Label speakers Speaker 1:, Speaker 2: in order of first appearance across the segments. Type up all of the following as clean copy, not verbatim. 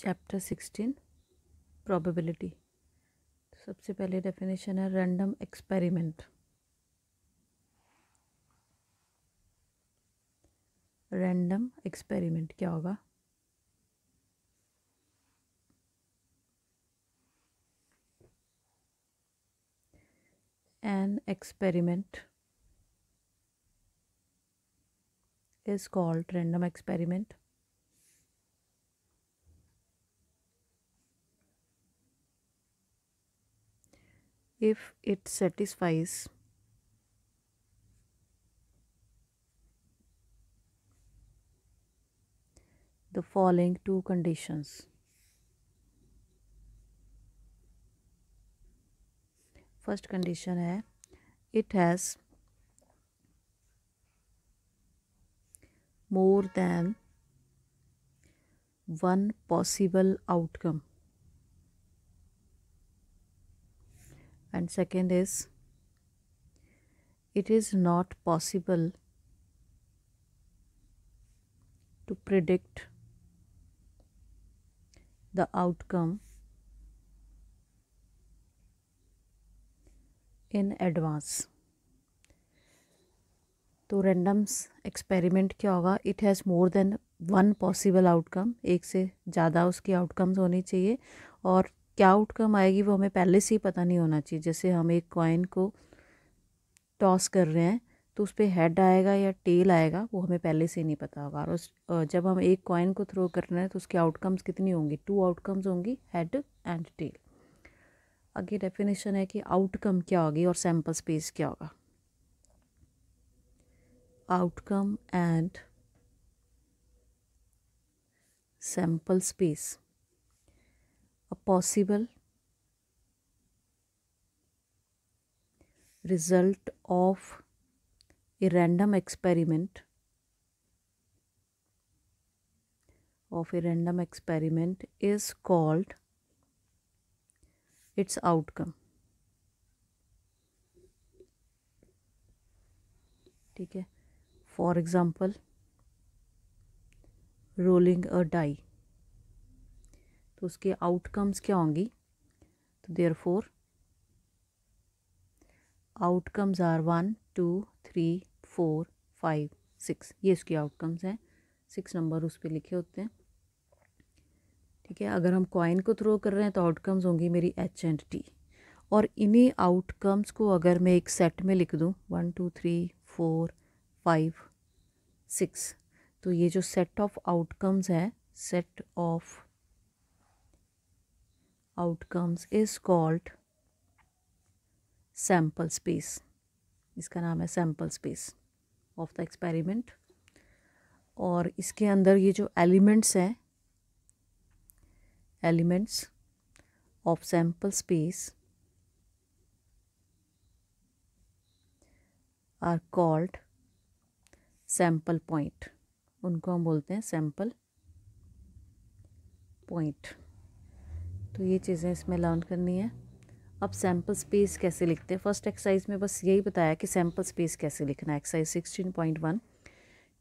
Speaker 1: Chapter 16 probability. सबसे पहले definition है रैंडम एक्सपेरिमेंट। रैंडम एक्सपेरिमेंट क्या होगा? An experiment is called random experiment if it satisfies the following two conditions. First condition है it has more than one possible outcome, and second is it is not possible to predict the outcome in advance. तो randoms experiment क्या होगा? It has more than one possible outcome, एक से ज़्यादा उसकी outcomes होनी चाहिए, और क्या आउटकम आएगी वो हमें पहले से ही पता नहीं होना चाहिए। जैसे हम एक कॉइन को टॉस कर रहे हैं तो उस पर हेड आएगा या टेल आएगा वो हमें पहले से ही नहीं पता होगा, और जब हम एक कॉइन को थ्रो कर रहे हैं तो उसकी आउटकम्स कितनी होंगी? टू आउटकम्स होंगी, हेड एंड टेल। आगे डेफिनेशन है कि आउटकम क्या होगी और सैम्पल स्पेस क्या होगा। outcome and sample space. A possible result of a random experiment is called its outcome. ठीक है। For example rolling a die, तो उसके आउटकम्स क्या होंगी? तो देयरफॉर आउटकम्स आर 1 2 3 4 5 6, ये इसके आउटकम्स हैं। 6 नंबर उस पर लिखे होते हैं। ठीक है। अगर हम कॉइन को थ्रो कर रहे हैं तो आउटकम्स होंगी मेरी एच एंड टी, और इन्हीं आउटकम्स को अगर मैं एक सेट में लिख दूँ 1 2 3 4 5 6, तो ये जो सेट ऑफ आउटकम्स है, set of outcomes is called sample space. इसका नाम है sample space of the experiment. और इसके अंदर ये जो एलिमेंट्स हैं, elements of sample space are called sample point. उनको हम बोलते हैं सैम्पल पॉइंट। तो ये चीज़ें इसमें लर्न करनी है। अब सैम्पल स्पेस कैसे लिखते हैं? फर्स्ट एक्सरसाइज में बस यही बताया कि सैम्पल स्पेस कैसे लिखना है। एक्सरसाइज 16.1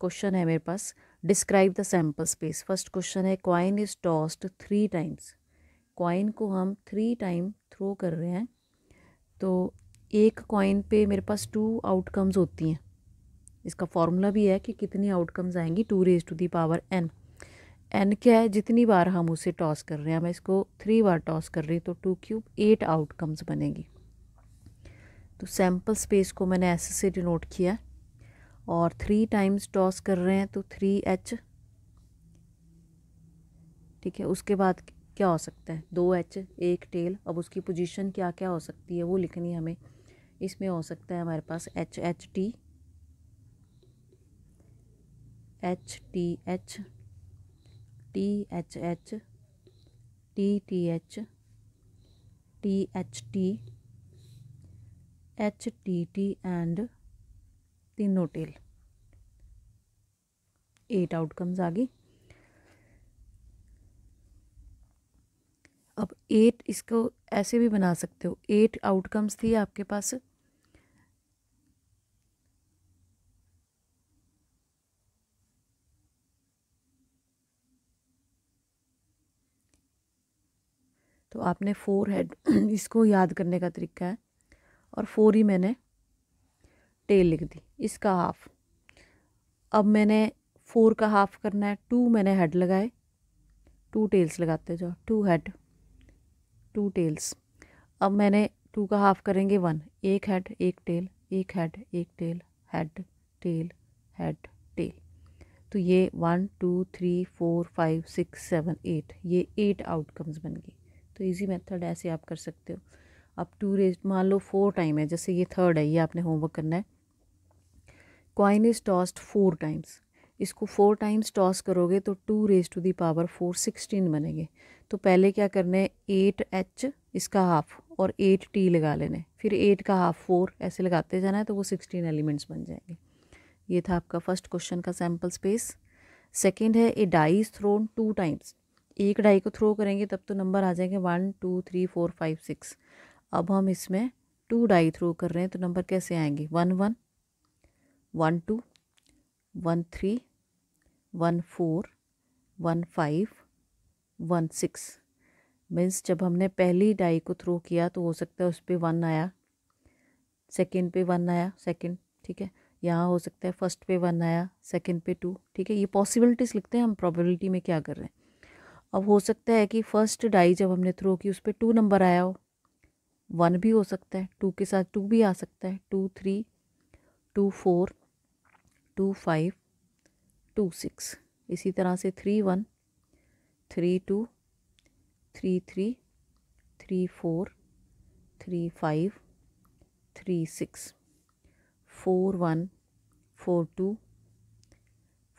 Speaker 1: क्वेश्चन है मेरे पास, describe the sample space. First question है coin is tossed 3 times. Coin को हम 3 टाइम थ्रो कर रहे हैं, तो एक कॉइन पे मेरे पास 2 आउटकम्स होती हैं। इसका फॉर्मूला भी है कि कितनी आउटकम्स आएंगी, 2 raise to the power n। n क्या है? जितनी बार हम उसे टॉस कर रहे हैं। मैं इसको 3 बार टॉस कर रही हूँ तो 2 क्यूब 8 आउटकम्स बनेगी। तो सैम्पल स्पेस को मैंने ऐसे से डिनोट किया, और 3 टाइम्स टॉस कर रहे हैं तो 3h। ठीक है। उसके बाद क्या हो सकता है? 2h, एक टेल। अब उसकी पोजीशन क्या क्या हो सकती है वो लिखनी है हमें। इसमें हो सकता है हमारे पास H H T, H T H, T H H, T T H, T H T, H T T and तीनों टेल। 8 आउटकम्स आ गई। अब 8, इसको ऐसे भी बना सकते हो, 8 आउटकम्स थी आपके पास। तो आपने 4 हेड इसको याद करने का तरीका है, और 4 ही मैंने टेल लिख दी, इसका हाफ। अब मैंने 4 का हाफ करना है, 2 मैंने हेड लगाए, 2 टेल्स लगाते जाओ, 2 हेड 2 टेल्स। अब मैंने 2 का हाफ करेंगे 1, एक हेड एक टेल, एक हेड एक tail, head tail head tail. तो ये 1 2 3 4 5 6 7 8, ये 8 आउटकम्स बन गई। तो इजी मेथड ऐसे आप कर सकते हो। अब 2 रेज मान लो 4 टाइम है, जैसे ये 3rd है, ये आपने होमवर्क करना है। कॉइन इज टॉस्ड 4 टाइम्स, इसको 4 टाइम्स टॉस करोगे तो 2 रेज टू दी पावर 4 16 बनेंगे। तो पहले क्या करने, 8 एच इसका हाफ और 8 टी लगा लेने, फिर 8 का हाफ 4 ऐसे लगाते जाना है, तो वो 16 एलिमेंट्स बन जाएंगे। ये था आपका फर्स्ट क्वेश्चन का सैम्पल स्पेस। सेकंड है a die is throne 2 times, एक डाई को थ्रो करेंगे तब तो नंबर आ जाएंगे 1 2 3 4 5 6। अब हम इसमें 2 डाई थ्रो कर रहे हैं, तो नंबर कैसे आएंगे, 1 1 1 2 1 3 1 4 1 5 1 6। मीन्स जब हमने पहली डाई को थ्रो किया तो हो सकता है उस पर 1 आया, सेकेंड पे 1 आया, सेकेंड, ठीक है। यहाँ हो सकता है फर्स्ट पे 1 आया, सेकंड पे 2, ठीक है। ये पॉसिबिलिटीज़ लिखते हैं हम, प्रोबेबिलिटी में क्या कर रहे हैं। अब हो सकता है कि फर्स्ट डाई जब हमने थ्रो की उस पर 2 नंबर आया हो, 1 भी हो सकता है, 2 के साथ 2 भी आ सकता है, 2 3 2 4 2 5 2 6। इसी तरह से 3 1 3 2 3 3 3 4 3 5 3 6 4 1 4 2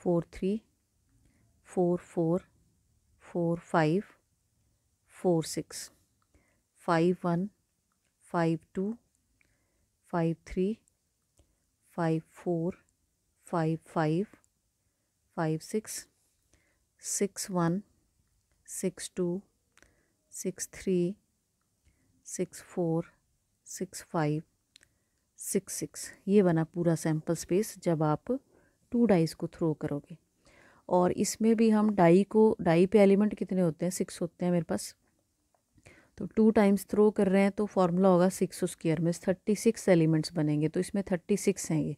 Speaker 1: 4 3 4 4 4 5 4 6 5 1 5 2 5 3 5 4 5 5 5 6 6 1 6 2 6 3 6 4 6 5 6 6। ये बना पूरा सैम्पल स्पेस जब आप 2 डाइस को थ्रो करोगे। और इसमें भी हम डाई पे एलिमेंट कितने होते हैं, 6 होते हैं मेरे पास। तो 2 टाइम्स थ्रो कर रहे हैं तो फॉर्मूला होगा 6 स्क्वायर में 36 एलिमेंट्स बनेंगे, तो इसमें 36 हैं ये।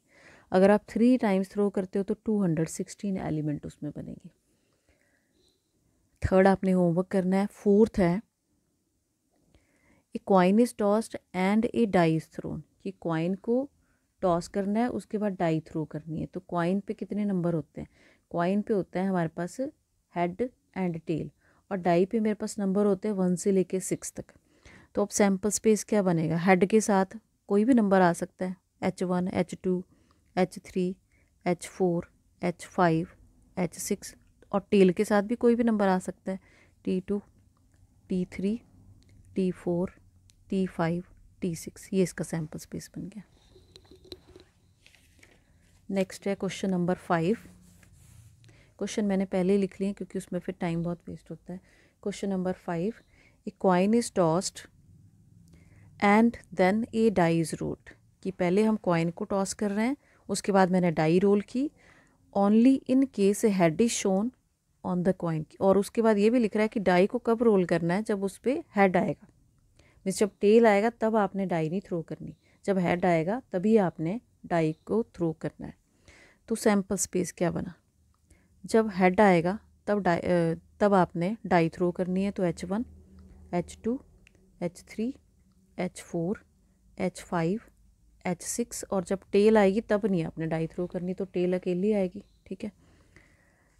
Speaker 1: अगर आप 3 टाइम्स थ्रो करते हो तो 216 एलिमेंट उसमें बनेंगे। थर्ड आपने होमवर्क करना है। फोर्थ है a coin is tossed and a die is thrown, कि कॉइन को टॉस करना है उसके बाद डाई थ्रो करनी है। तो कॉइन पे कितने नंबर होते हैं, कॉइन पे होता है हमारे पास हेड एंड टेल, और डाई पे मेरे पास नंबर होते हैं 1 से लेके 6 तक। तो अब सैम्पल स्पेस क्या बनेगा, हेड के साथ कोई भी नंबर आ सकता है, H1 H2 H3 H4 H5 H6, और टेल के साथ भी कोई भी नंबर आ सकता है, T2 T3 T4 T5 T6। ये इसका सैम्पल स्पेस बन गया। नेक्स्ट है क्वेश्चन नंबर 5। क्वेश्चन मैंने पहले ही लिख लिए क्योंकि उसमें फिर टाइम बहुत वेस्ट होता है। Question number 5, a coin is tossed and then a die is rolled, कि पहले हम कॉइन को टॉस कर रहे हैं उसके बाद मैंने डाई रोल की, only in case A head is shown on the coin. और उसके बाद ये भी लिख रहा है कि डाई को कब रोल करना है, जब उस पर हेड आएगा, मीन्स जब टेल आएगा तब आपने डाई नहीं थ्रो करनी, जब हेड आएगा तभी आपने डाई को थ्रो करना है। तो सैम्पल स्पेस क्या बना, जब हेड आएगा तब आपने डाई थ्रो करनी है, तो H1 H2 H3 H4 H5 H6, और जब टेल आएगी तब नहीं आपने डाई थ्रो करनी, तो टेल अकेली आएगी, ठीक है।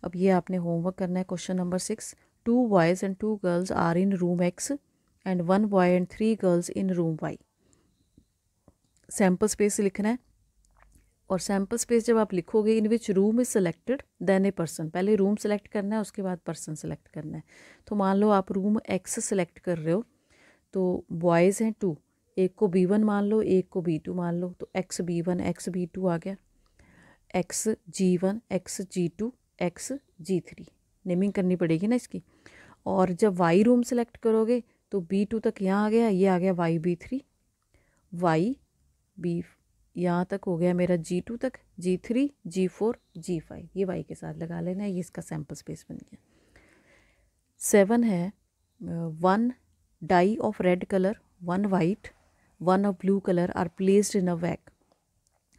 Speaker 1: अब ये आपने होमवर्क करना है। Question number 6, 2 boys and 2 girls are in room X and 1 boy and 3 girls in room Y। Sample space लिखना है, और सैम्पल स्पेस जब आप लिखोगे in which room is selected then a person, पहले रूम सेलेक्ट करना है उसके बाद पर्सन सेलेक्ट करना है। तो मान लो आप रूम X सेलेक्ट कर रहे हो, तो बॉयज़ हैं 2, एक को B1 मान लो एक को B2 मान लो, तो XB1 XB2 आ गया, XG1 XG2 XG3, नेमिंग करनी पड़ेगी ना इसकी। और जब Y रूम सेलेक्ट करोगे तो B2 तक यहाँ आ गया, ये आ गया YB3, YB यहाँ तक हो गया मेरा G2 तक, G3 G4 G5, ये Y के साथ लगा लेना है, ये इसका सैम्पल स्पेस बन गया। 7 है 1 Die of red color, one white, one of blue color are placed in a bag.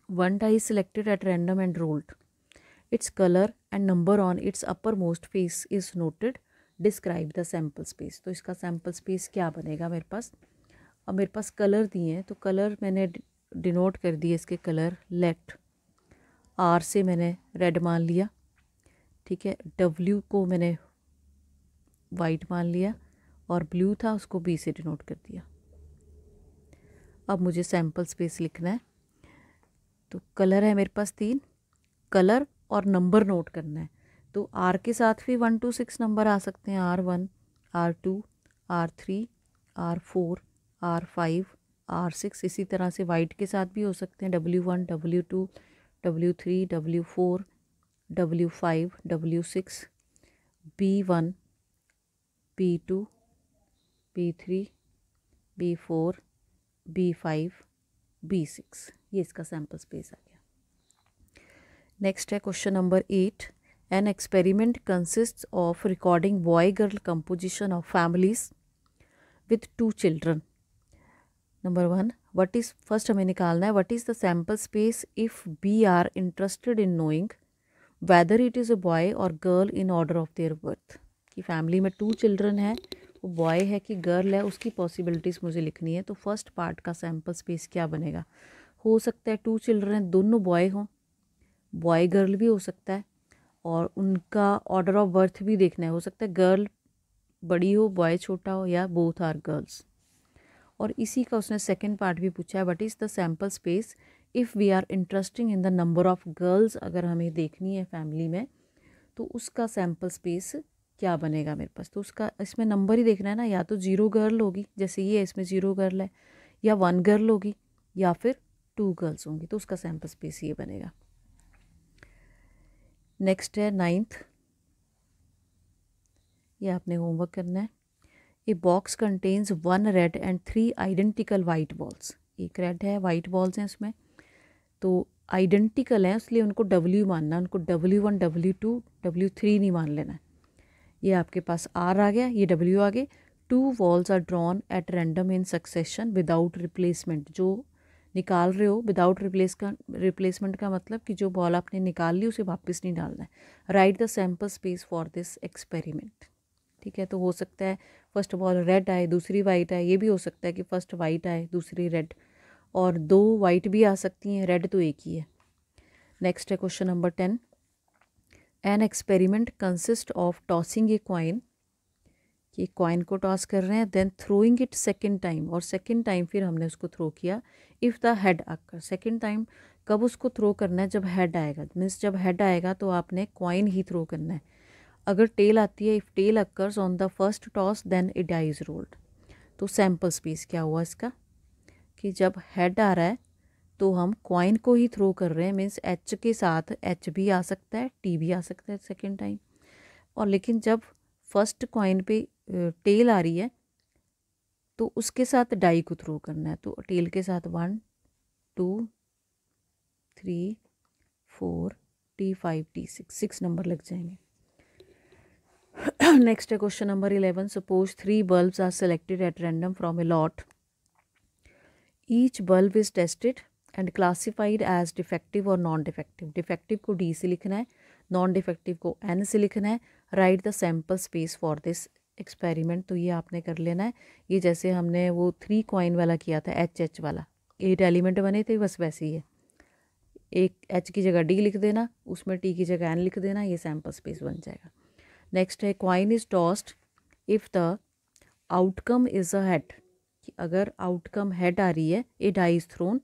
Speaker 1: One die is selected at random and rolled. Its color and number on its uppermost face is noted. Describe the sample space. तो इसका sample space क्या बनेगा मेरे पास? अब मेरे पास colour दिए हैं, तो कलर मैंने डिनोट कर दिए इसके कलर। लेट आर से मैंने रेड मान लिया, ठीक है। डब्ल्यू को मैंने वाइट मान लिया और ब्लू था उसको बी से डिनोट कर दिया। अब मुझे सैम्पल स्पेस लिखना है, तो कलर है मेरे पास 3, कलर और नंबर नोट करना है। तो आर के साथ भी 1 to 6 नंबर आ सकते हैं, R1, R2, R3, R4, R5, R6। इसी तरह से वाइट के साथ भी हो सकते हैं, W1, W2, W3, W4, W5, W6, B1, B2, B3, B4, B5, B6। ये इसका सैम्पल स्पेस आ गया। नेक्स्ट है question number 8। An experiment consists of recording boy girl composition of families with 2 children. Number 1, what is, first हमें निकालना है what is the sample space if we are interested in knowing whether it is a boy or girl in order of their birth. कि family में 2 children है, वो boy है कि girl है, उसकी पॉसिबिलिटीज़ मुझे लिखनी है। तो फर्स्ट पार्ट का सैम्पल स्पेस क्या बनेगा? हो सकता है 2 चिल्ड्रन दोनों बॉय हों, बॉय गर्ल भी हो सकता है, और उनका ऑर्डर ऑफ बर्थ भी देखना है। हो सकता है गर्ल बड़ी हो, बॉय छोटा हो, या बोथ आर गर्ल्स। और इसी का उसने सेकंड पार्ट भी पूछा है, what is the sample space if we are interesting in the number of girls. अगर हमें देखनी है फैमिली में, तो उसका सैम्पल स्पेस क्या बनेगा मेरे पास? तो उसका इसमें नंबर ही देखना है ना, या तो 0 गर्ल होगी, जैसे ये इसमें 0 गर्ल है, या 1 गर्ल होगी, या फिर 2 गर्ल्स होंगी। तो उसका सैम्पल स्पेस ये बनेगा। नेक्स्ट है 9th, ये आपने होमवर्क करना है। A box contains 1 red and 3 identical white balls. एक रेड है, वाइट बॉल्स हैं इसमें, तो आइडेंटिकल हैं इसलिए उनको W मानना, उनको W1, W2, W3 नहीं मान लेना। ये आपके पास R आ गया, ये W आ गए। 2 balls are drawn at random in succession without replacement. जो निकाल रहे हो विदाउट रिप्लेसमेंट का मतलब कि जो बॉल आपने निकाल ली उसे वापस नहीं डालना है। Right the sample space for this experiment. ठीक है, तो हो सकता है फर्स्ट बॉल रेड आए, दूसरी वाइट आए। ये भी हो सकता है कि फर्स्ट वाइट आए, दूसरी रेड, और 2 वाइट भी आ सकती हैं, रेड तो एक ही है। नेक्स्ट है question number 10। An experiment consist of tossing a coin, कि कॉइन को टॉस कर रहे हैं, then throwing it second time, और सेकेंड टाइम फिर हमने उसको थ्रो किया। If the head occur, second time कब उसको थ्रो करना है? जब हेड आएगा, मीन्स जब हेड आएगा तो आपने कॉइन ही थ्रो करना है। अगर टेल आती है, if tail occurs on the first toss then it die is rolled. तो सैम्पल स्पेस क्या हुआ इसका, कि जब हेड आ रहा है तो हम कॉइन को ही थ्रो कर रहे हैं, मीन्स एच के साथ एच भी आ सकता है, टी भी आ सकता है सेकेंड टाइम। और लेकिन जब फर्स्ट कॉइन पे टेल आ रही है तो उसके साथ डाई को थ्रो करना है। तो टेल के साथ 1, 2, 3, 4, T5, T6, 6 नंबर लग जाएंगे। नेक्स्ट है question number 11। Suppose 3 bulbs are selected at random from a lot. Each bulb is tested and classified as defective और नॉन डिफेक्टिव। डिफेक्टिव को D से लिखना है, नॉन डिफेक्टिव को N से लिखना है। Right the sample space for this experiment. तो ये आपने कर लेना है। ये जैसे हमने वो 3 कॉइन वाला किया था, H वाला, 8 एलिमेंट बने थे, बस वैसे ही है। एक H की जगह D लिख देना, उसमें T की जगह N लिख देना, ये सैम्पल स्पेस बन जाएगा। नेक्स्ट है coin is tossed if the outcome is a head. कि अगर आउटकम हेड आ रही है, a die is thrown.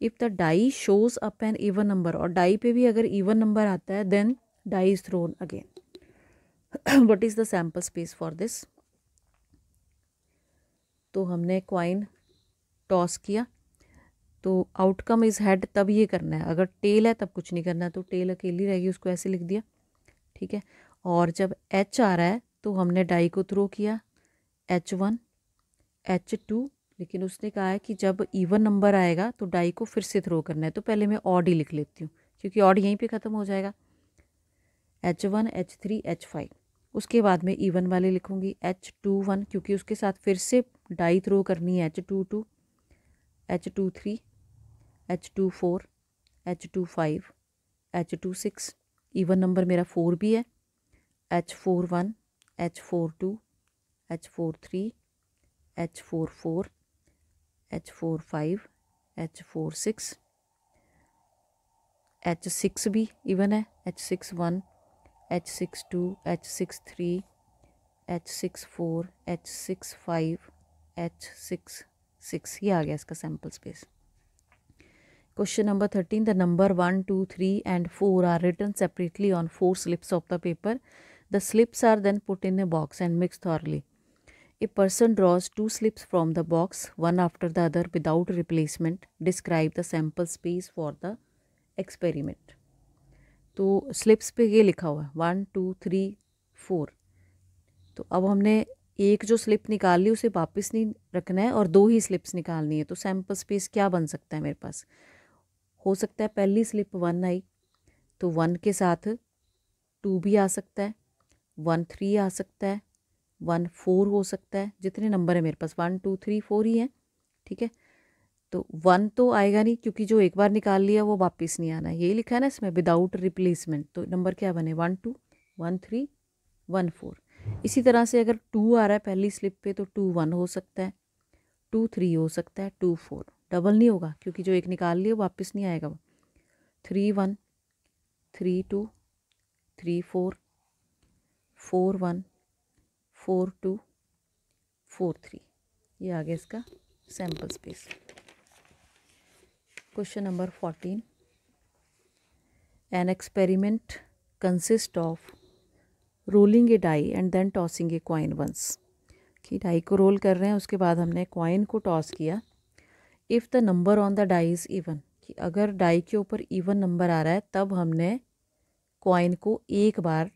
Speaker 1: If the die shows up an even number, और डाई पे भी अगर इवन नंबर आता है then die is thrown again. What is the sample space for this? तो हमने कॉइन टॉस किया, तो आउटकम इज़ हेड, तब ये करना है। अगर टेल है तब कुछ नहीं करना है, तो टेल अकेली रहेगी, उसको ऐसे लिख दिया, ठीक है। और जब H आ रहा है तो हमने डाई को थ्रो किया, H1, H2, लेकिन उसने कहा है कि जब इवन नंबर आएगा तो डाई को फिर से थ्रो करना है। तो पहले मैं ऑड ही लिख लेती हूँ, क्योंकि ऑड यहीं पे ख़त्म हो जाएगा। H1, H3, H5, उसके बाद में इवन वाले लिखूँगी H21 क्योंकि उसके साथ फिर से डाई थ्रो करनी है H22, H23, H24, H25, H26, even number मेरा 4 भी है, H41, H42, H43, H44, H45, H46, H6 भी इवन है, H61, H62, H63, H64, H65, H66, ये आ गया इसका sample space. Question number 13, the number 1, 2, 3 and 4 are written separately on 4 slips of the paper. The slips are then put in a box and mixed thoroughly. A person draws 2 slips from the box, one after the other without replacement. Describe the sample space for the experiment. तो slips पे ये लिखा हुआ है 1, 2, 3, 4। तो अब हमने एक जो स्लिप निकाल ली उसे वापस नहीं रखना है और 2 ही स्लिप्स निकालनी है। तो सैम्पल स्पेस क्या बन सकता है मेरे पास? हो सकता है पहली स्लिप 1 आई तो 1 के साथ 2 भी आ सकता है, 1 3 आ सकता है, 1 4 हो सकता है। जितने नंबर है मेरे पास 1 2 3 4 ही हैं, ठीक है। तो 1 तो आएगा नहीं क्योंकि जो एक बार निकाल लिया वो वापस नहीं आना है, यही लिखा है ना इसमें विदाउट रिप्लेसमेंट। तो नंबर क्या बने 1 2 1 3 1 4। इसी तरह से अगर 2 आ रहा है पहली स्लिप पे तो 2 1 हो सकता है, 2 3 हो सकता है, 2 4। डबल नहीं होगा क्योंकि जो एक निकाल लिया वापस नहीं आएगा। 3 1 3 2 3 4 4 1 4 2 4 3, ये आ गया इसका sample space. Question number 14, an experiment consist of rolling a die and then tossing a coin once. कि डाई को रोल कर रहे हैं, उसके बाद हमने कॉइन को टॉस किया। If the number on the die is even, कि अगर डाई के ऊपर इवन नंबर आ रहा है तब हमने कॉइन को एक बार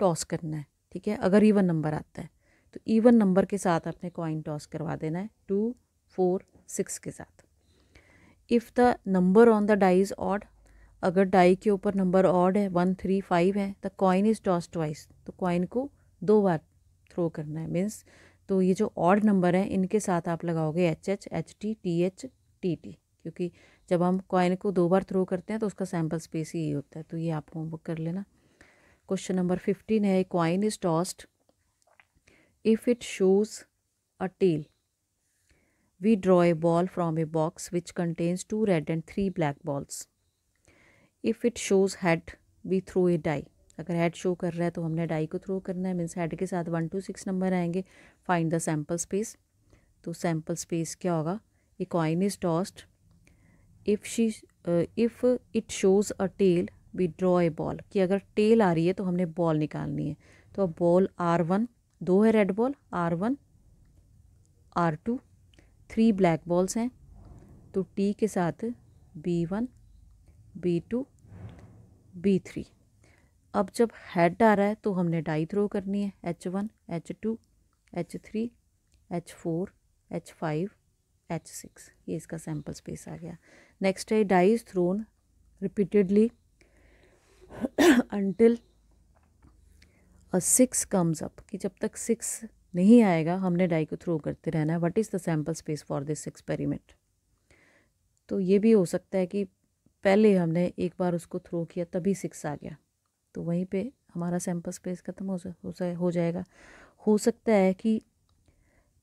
Speaker 1: टॉस करना है, ठीक है। अगर इवन नंबर आता है तो इवन नंबर के साथ आपने कॉइन टॉस करवा देना है 2 4 6 के साथ। If the number on the die is odd, अगर डाई के ऊपर नंबर ऑड है 1 3 5 है, the coin is toss twice, तो कॉइन को 2 बार थ्रो करना है। मीन्स तो ये जो ऑड नंबर हैं इनके साथ आप लगाओगे H H H T T H T T, क्योंकि जब हम कॉइन को 2 बार थ्रो करते हैं तो उसका सैम्पल स्पेस ही होता है। तो ये आप होमवर्क कर लेना। क्वेश्चन नंबर 15 है, coin is tossed if it shows a tail, we draw a ball from a box which contains 2 red and 3 black balls. If it shows head, we throw a die. अगर head show कर रहा है तो हमने die को throw करना है, means head के साथ 1 2 6 नंबर आएंगे। Find the sample space. तो सैम्पल स्पेस क्या होगा? A coin is tossed if it shows a tail, we draw a ball, कि अगर टेल आ रही है तो हमने बॉल निकालनी है। तो अब बॉल R1, 2 है red ball, R1 R2, 3 black balls हैं तो T के साथ B1 B2 B3। अब जब हेड आ रहा है तो हमने डाई थ्रो करनी है, H1 H2 H3 H4 H5 H6, ये इसका सैम्पल स्पेस आ गया। नेक्स्ट है die is thrown repeatedly until a 6 comes up, कि जब तक 6 नहीं आएगा हमने डाई को थ्रो करते रहना है। What is the sample space for this experiment? तो ये भी हो सकता है कि पहले हमने एक बार उसको थ्रो किया तभी 6 आ गया, तो वहीं पे हमारा सैम्पल स्पेस ख़त्म हो जाएगा। हो सकता है कि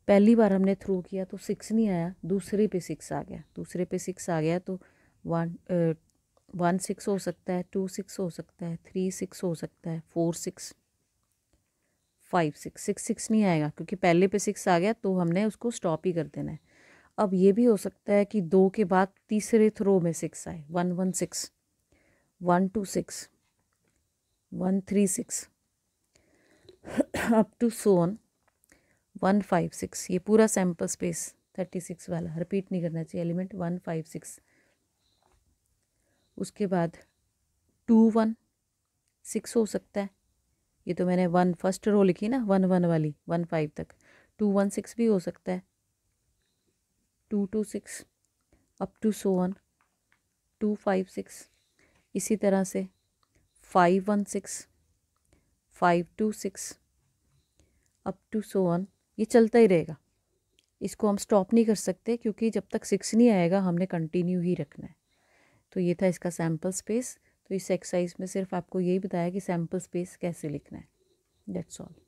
Speaker 1: पहली बार हमने थ्रो किया तो 6 नहीं आया, दूसरे पे 6 आ गया, दूसरे पे 6 आ गया तो 1 6 हो सकता है, 2 6 हो सकता है, 3 6 हो सकता है, 4 6 5 6 6 6 नहीं आएगा क्योंकि पहले पे 6 आ गया तो हमने उसको स्टॉप ही कर देना है। अब ये भी हो सकता है कि 2 के बाद तीसरे थ्रो में 6 आए, 1 1 6 1 2 6 1 3 6 अप टू सो ऑन 1 5 6। ये पूरा सैम्पल स्पेस 36 वाला रिपीट नहीं करना चाहिए एलिमेंट 1 5 6। उसके बाद 2 1 6 हो सकता है, ये तो मैंने 1 फर्स्ट रो लिखी ना 1 1 वाली 1 5 तक, 2 1 6 भी हो सकता है, 2 2 6 अप टू सो ऑन 2 5 6। इसी तरह से 5 1 6 5 to 6 up to so on, ये चलता ही रहेगा। इसको हम स्टॉप नहीं कर सकते क्योंकि जब तक 6 नहीं आएगा हमने कंटिन्यू ही रखना है। तो ये था इसका सैम्पल स्पेस। तो इस एक्सरसाइज में सिर्फ आपको यही बताया कि सैम्पल स्पेस कैसे लिखना है। That's all.